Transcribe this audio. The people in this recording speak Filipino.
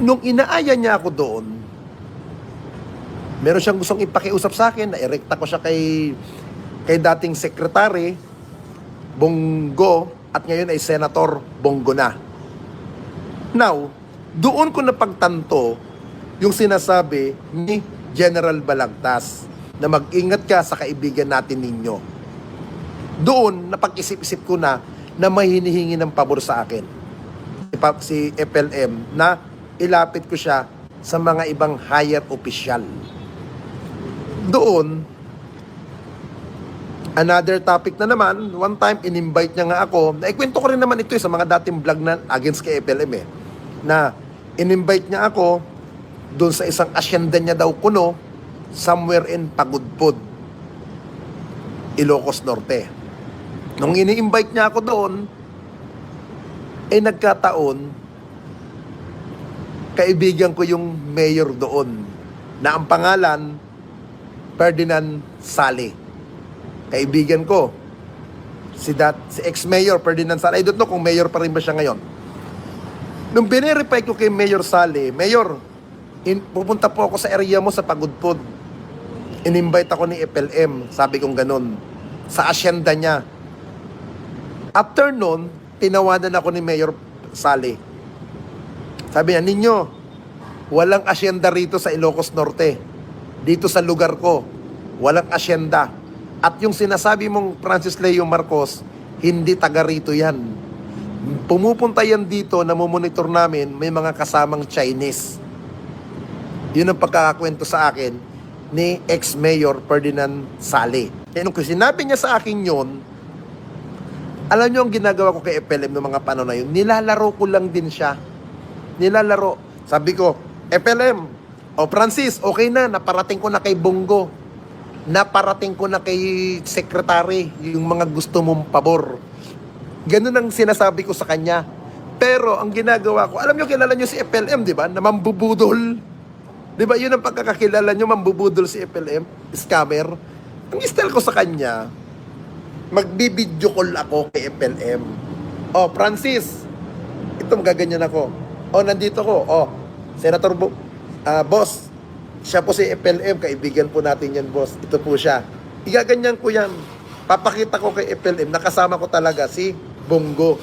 Nung inaaya niya ako doon, meron siyang gustong ipakiusap sa akin, na-erekta ko siya kay dating sekretary, Bongo, at ngayon ay Senator Bongo na. Now, doon ko napagtanto yung sinasabi ni General Balagtas na mag-ingat ka sa kaibigan natin ninyo. Doon, napag-isip-isip ko na may hinihingi ng pabor sa akin. Si FLM na ilapit ko siya sa mga ibang higher official. Doon, another topic na naman, one time, in-invite niya nga ako, naikwento ko rin naman ito sa mga dating vlog na against kay FLM na in-invite niya ako doon sa isang asyenda niya daw kuno, somewhere in Pagudpud, Ilocos Norte. Nung ini-invite niya ako doon, nagkataon, kaibigan ko yung mayor doon, na ang pangalan, Ferdinand Sale. Kaibigan ko, si ex-mayor Ferdinand Sale. I don't know kung mayor pa rin ba siya ngayon. Nung binerify ko kay Mayor Sale, Mayor, pupunta po ako sa area mo sa Pagudpud. In-invite ako ni FLM, sabi kong ganun, sa asyenda niya. After nun, tinawanan ako ni Mayor Sale. Sabi niya, ninyo, walang asyenda rito sa Ilocos Norte. Dito sa lugar ko, walang asyenda. At yung sinasabi mong Francis Leo Marcos, hindi taga rito yan. Pumupunta yan dito, namomonitor namin, may mga kasamang Chinese. Yun ang pagkakakwento sa akin ni ex-mayor Ferdinand Sale. Kaya nung sinabi niya sa akin yun, alam niyo ang ginagawa ko kay FLM noong mga panahon na yun, nilalaro ko lang din siya. Nilalaro. Sabi ko, FLM, Francis, okay na, naparating ko na kay Bongo. Naparating ko na kay Secretary yung mga gusto mong pabor. Ganun ang sinasabi ko sa kanya. Pero ang ginagawa ko, alam niyo, kilala niyo si FLM, di ba? Na mambubudol. Di ba? Yun ang pagkakakilala niyo, mambubudol si FLM, scammer. Ang style ko sa kanya, magbibideo call ako kay FLM. Francis, itong gaganyan ako. Nandito ko. Senator Boss, siya po si FLM, kaibigan po natin yan, boss. Ito po siya. Igaganyan ko yan. Papakita ko kay FLM, nakasama ko talaga si Bongo.